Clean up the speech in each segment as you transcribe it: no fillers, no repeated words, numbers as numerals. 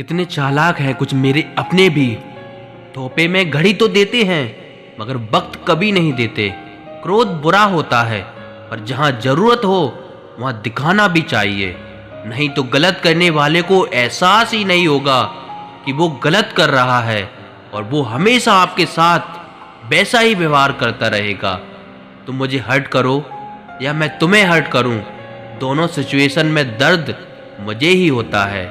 कितने चालाक हैं कुछ मेरे अपने भी। थोपे में घड़ी तो देते हैं मगर वक्त कभी नहीं देते। क्रोध बुरा होता है पर जहाँ जरूरत हो वहाँ दिखाना भी चाहिए, नहीं तो गलत करने वाले को एहसास ही नहीं होगा कि वो गलत कर रहा है और वो हमेशा आपके साथ वैसा ही व्यवहार करता रहेगा। तुम मुझे हर्ट करो या मैं तुम्हें हर्ट करूं, दोनों सिचुएशन में दर्द मुझे ही होता है।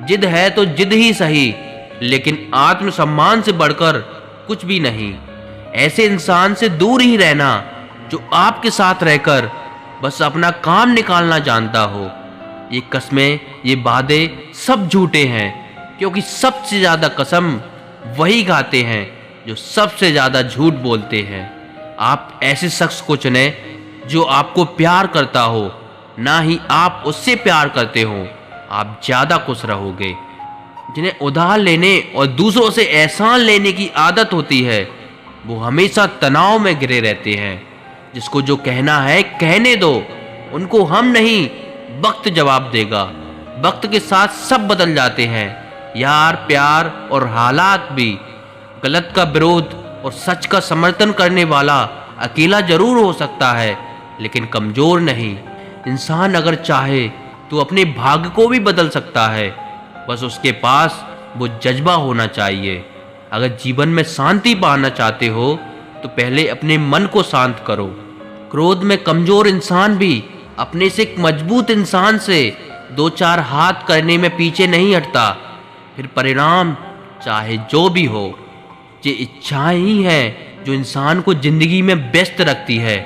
जिद है तो जिद ही सही, लेकिन आत्मसम्मान से बढ़कर कुछ भी नहीं। ऐसे इंसान से दूर ही रहना जो आपके साथ रहकर बस अपना काम निकालना जानता हो। ये कस्में, ये वादे सब झूठे हैं, क्योंकि सबसे ज्यादा कसम वही खाते हैं जो सबसे ज्यादा झूठ बोलते हैं। आप ऐसे शख्स को चुने जो आपको प्यार करता हो, ना ही आप उससे प्यार करते हो। आप ज्यादा खुश रहोगे। जिन्हें उधार लेने और दूसरों से एहसान लेने की आदत होती है वो हमेशा तनाव में घिरे रहते हैं। जिसको जो कहना है कहने दो, उनको हम नहीं वक्त जवाब देगा। वक्त के साथ सब बदल जाते हैं, यार, प्यार और हालात भी। गलत का विरोध और सच का समर्थन करने वाला अकेला जरूर हो सकता है लेकिन कमजोर नहीं। इंसान अगर चाहे तो अपने भाग्य को भी बदल सकता है, बस उसके पास वो जज्बा होना चाहिए। अगर जीवन में शांति पाना चाहते हो तो पहले अपने मन को शांत करो। क्रोध में कमजोर इंसान भी अपने से एक मजबूत इंसान से दो चार हाथ करने में पीछे नहीं हटता। फिर परिणाम चाहे जो भी हो, ये इच्छाएं ही हैं जो इंसान को जिंदगी में व्यस्त रखती है,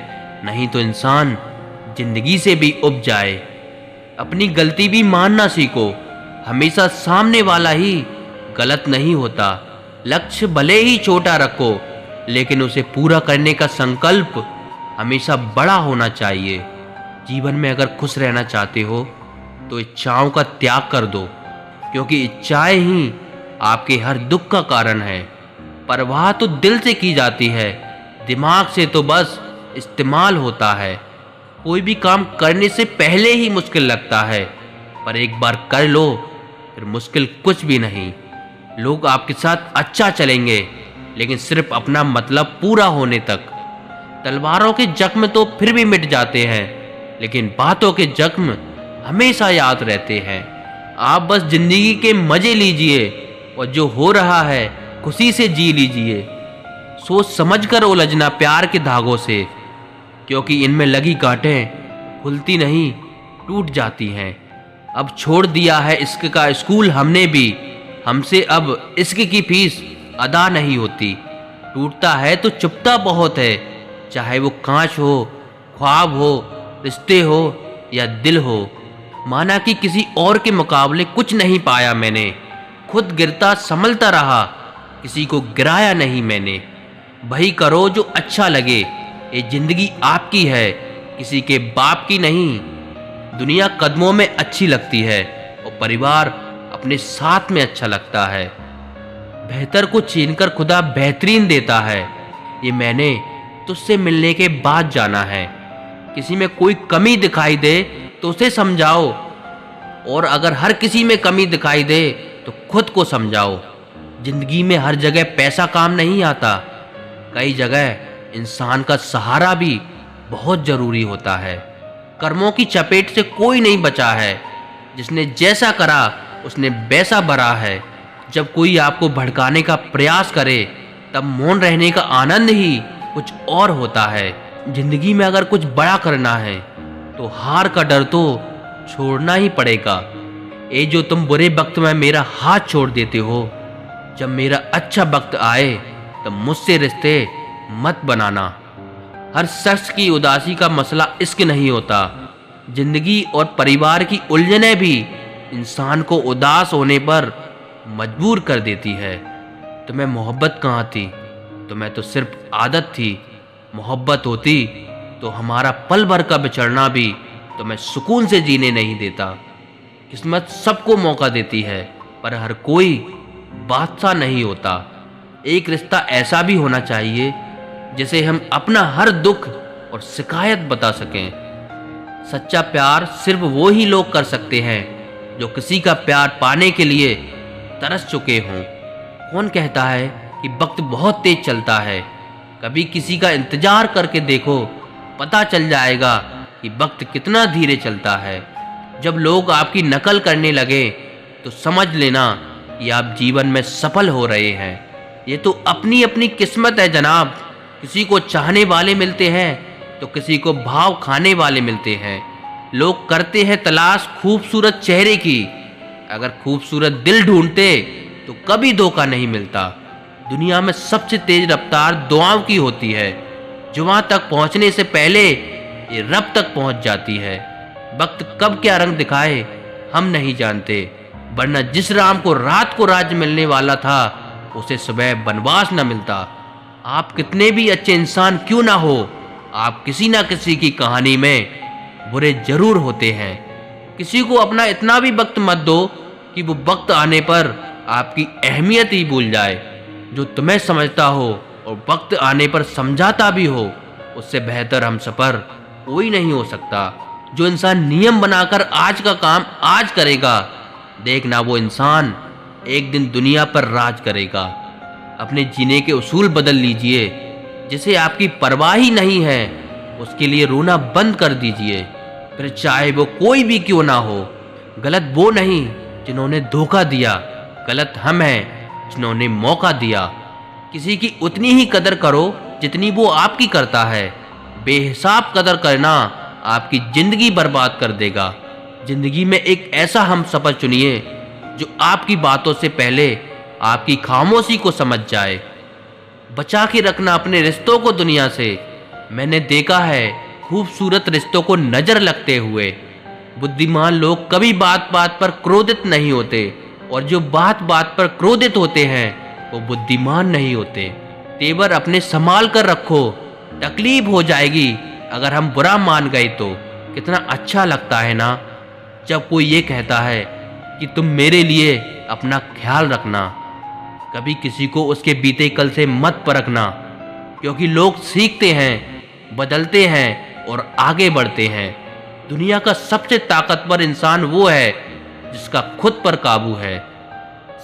नहीं तो इंसान जिंदगी से भी उब जाए। अपनी गलती भी मानना सीखो। हमेशा सामने वाला ही गलत नहीं होता। लक्ष्य भले ही छोटा रखो लेकिन उसे पूरा करने का संकल्प हमेशा बड़ा होना चाहिए। जीवन में अगर खुश रहना चाहते हो तो इच्छाओं का त्याग कर दो, क्योंकि इच्छाएं ही आपके हर दुख का कारण है। परवाह तो दिल से की जाती है, दिमाग से तो बस इस्तेमाल होता है। कोई भी काम करने से पहले ही मुश्किल लगता है, पर एक बार कर लो फिर मुश्किल कुछ भी नहीं। लोग आपके साथ अच्छा चलेंगे लेकिन सिर्फ अपना मतलब पूरा होने तक। तलवारों के जख्म तो फिर भी मिट जाते हैं लेकिन बातों के जख्म हमेशा याद रहते हैं। आप बस जिंदगी के मजे लीजिए और जो हो रहा है खुशी से जी लीजिए। सोच समझकर उलझना प्यार के धागों से, क्योंकि इनमें लगी गांठें खुलती नहीं, टूट जाती हैं। अब छोड़ दिया है इश्क का स्कूल हमने भी, हमसे अब इश्क की फीस अदा नहीं होती। टूटता है तो चुपता बहुत है, चाहे वो कांच हो, ख्वाब हो, रिश्ते हो या दिल हो। माना कि किसी और के मुकाबले कुछ नहीं पाया मैंने, खुद गिरता संभलता रहा, किसी को गिराया नहीं मैंने। वही करो जो अच्छा लगे, ये जिंदगी आपकी है, किसी के बाप की नहीं। दुनिया कदमों में अच्छी लगती है और परिवार अपने साथ में अच्छा लगता है। बेहतर को छीनकर खुदा बेहतरीन देता है, ये मैंने तुझसे मिलने के बाद जाना है। किसी में कोई कमी दिखाई दे तो उसे समझाओ, और अगर हर किसी में कमी दिखाई दे तो खुद को समझाओ। जिंदगी में हर जगह पैसा काम नहीं आता, कई जगह इंसान का सहारा भी बहुत जरूरी होता है। कर्मों की चपेट से कोई नहीं बचा है, जिसने जैसा करा उसने वैसा भरा है। जब कोई आपको भड़काने का प्रयास करे तब मौन रहने का आनंद ही कुछ और होता है। जिंदगी में अगर कुछ बड़ा करना है तो हार का डर तो छोड़ना ही पड़ेगा। ये जो तुम बुरे वक्त में मेरा हाथ छोड़ देते हो, जब मेरा अच्छा वक्त आए तब मुझसे रिश्ते मत बनाना। हर शख्स की उदासी का मसला इश्क नहीं होता। जिंदगी और परिवार की उलझनें भी इंसान को उदास होने पर मजबूर कर देती है। तुम्हें मोहब्बत कहाँ थी? तुम्हें तो सिर्फ आदत थी। मोहब्बत होती तो हमारा पल भर का बिछड़ना भी तुम्हें सुकून से जीने नहीं देता। किस्मत सबको मौका देती है पर हर कोई बादशाह नहीं होता। एक रिश्ता ऐसा भी होना चाहिए जिसे हम अपना हर दुख और शिकायत बता सकें। सच्चा प्यार सिर्फ वो ही लोग कर सकते हैं जो किसी का प्यार पाने के लिए तरस चुके हों। कौन कहता है कि वक्त बहुत तेज चलता है? कभी किसी का इंतजार करके देखो, पता चल जाएगा कि वक्त कितना धीरे चलता है। जब लोग आपकी नकल करने लगे तो समझ लेना कि आप जीवन में सफल हो रहे हैं। ये तो अपनी अपनी किस्मत है जनाब। किसी को चाहने वाले मिलते हैं तो किसी को भाव खाने वाले मिलते हैं। लोग करते हैं तलाश खूबसूरत चेहरे की, अगर खूबसूरत दिल ढूंढते तो कभी धोखा नहीं मिलता। दुनिया में सबसे तेज रफ्तार दुआओं की होती है, जो वहां तक पहुंचने से पहले ये रब तक पहुंच जाती है। वक्त कब क्या रंग दिखाए हम नहीं जानते, वरना जिस राम को रात को राज्य मिलने वाला था उसे सुबह वनवास न मिलता। आप कितने भी अच्छे इंसान क्यों ना हो, आप किसी ना किसी की कहानी में बुरे जरूर होते हैं। किसी को अपना इतना भी वक्त मत दो कि वो वक्त आने पर आपकी अहमियत ही भूल जाए। जो तुम्हें समझता हो और वक्त आने पर समझाता भी हो, उससे बेहतर हमसफर कोई नहीं हो सकता। जो इंसान नियम बनाकर आज का काम आज करेगा, देखना वो इंसान एक दिन दुनिया पर राज करेगा। अपने जीने के उसूल बदल लीजिए। जिसे आपकी परवाह ही नहीं है उसके लिए रोना बंद कर दीजिए, फिर चाहे वो कोई भी क्यों ना हो। गलत वो नहीं जिन्होंने धोखा दिया, गलत हम हैं जिन्होंने मौका दिया। किसी की उतनी ही कदर करो जितनी वो आपकी करता है। बेहिसाब कदर करना आपकी जिंदगी बर्बाद कर देगा। जिंदगी में एक ऐसा हमसफर चुनिए जो आपकी बातों से पहले आपकी खामोशी को समझ जाए। बचा के रखना अपने रिश्तों को दुनिया से। मैंने देखा है खूबसूरत रिश्तों को नजर लगते हुए। बुद्धिमान लोग कभी बात बात पर क्रोधित नहीं होते, और जो बात बात पर क्रोधित होते हैं वो बुद्धिमान नहीं होते। तेवर अपने संभाल कर रखो, तकलीफ हो जाएगी अगर हम बुरा मान गए तो। कितना अच्छा लगता है ना जब कोई ये कहता है कि तुम मेरे लिए अपना ख्याल रखना। कभी किसी को उसके बीते कल से मत परखना, क्योंकि लोग सीखते हैं, बदलते हैं और आगे बढ़ते हैं। दुनिया का सबसे ताकतवर इंसान वो है जिसका खुद पर काबू है।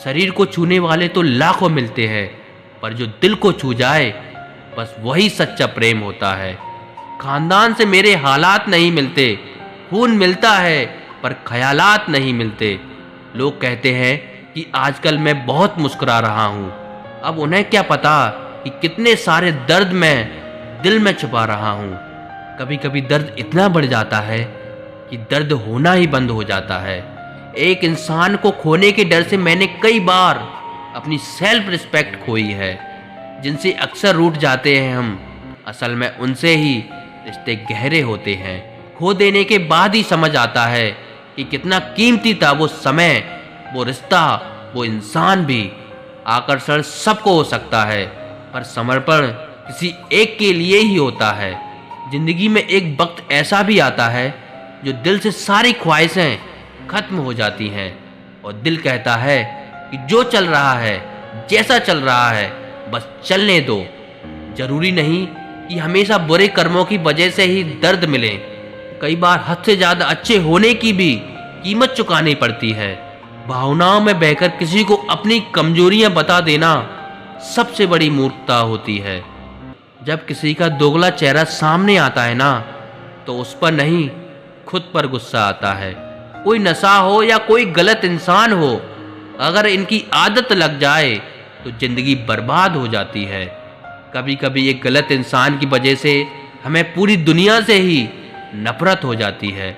शरीर को छूने वाले तो लाखों मिलते हैं, पर जो दिल को छू जाए बस वही सच्चा प्रेम होता है। खानदान से मेरे हालात नहीं मिलते, खून मिलता है पर ख्यालात नहीं मिलते। लोग कहते हैं कि आजकल मैं बहुत मुस्कुरा रहा हूँ, अब उन्हें क्या पता कि कितने सारे दर्द मैं दिल में छुपा रहा हूँ। कभी कभी दर्द इतना बढ़ जाता है कि दर्द होना ही बंद हो जाता है। एक इंसान को खोने के डर से मैंने कई बार अपनी सेल्फ रिस्पेक्ट खोई है। जिनसे अक्सर रूठ जाते हैं हम, असल में उनसे ही रिश्ते गहरे होते हैं। खो देने के बाद ही समझ आता है कि कितना कीमती था वो समय, वो रिश्ता, वो इंसान भी। आकर्षण सबको हो सकता है, पर समर्पण किसी एक के लिए ही होता है। जिंदगी में एक वक्त ऐसा भी आता है जो दिल से सारी ख्वाहिशें खत्म हो जाती हैं और दिल कहता है कि जो चल रहा है, जैसा चल रहा है, बस चलने दो। जरूरी नहीं कि हमेशा बुरे कर्मों की वजह से ही दर्द मिले। कई बार हद से ज्यादा अच्छे होने की भी कीमत चुकानी पड़ती है। भावनाओं में बहकर किसी को अपनी कमजोरियां बता देना सबसे बड़ी मूर्खता होती है। जब किसी का दोगला चेहरा सामने आता है ना, तो उस पर नहीं खुद पर गुस्सा आता है। कोई नशा हो या कोई गलत इंसान हो, अगर इनकी आदत लग जाए तो जिंदगी बर्बाद हो जाती है। कभी कभी एक गलत इंसान की वजह से हमें पूरी दुनिया से ही नफरत हो जाती है।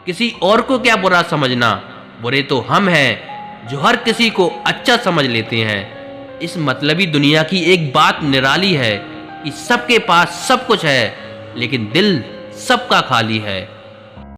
किसी और को क्या बुरा समझना, बुरे तो हम हैं जो हर किसी को अच्छा समझ लेते हैं। इस मतलबी दुनिया की एक बात निराली है कि सबके पास सब कुछ है, लेकिन दिल सबका खाली है।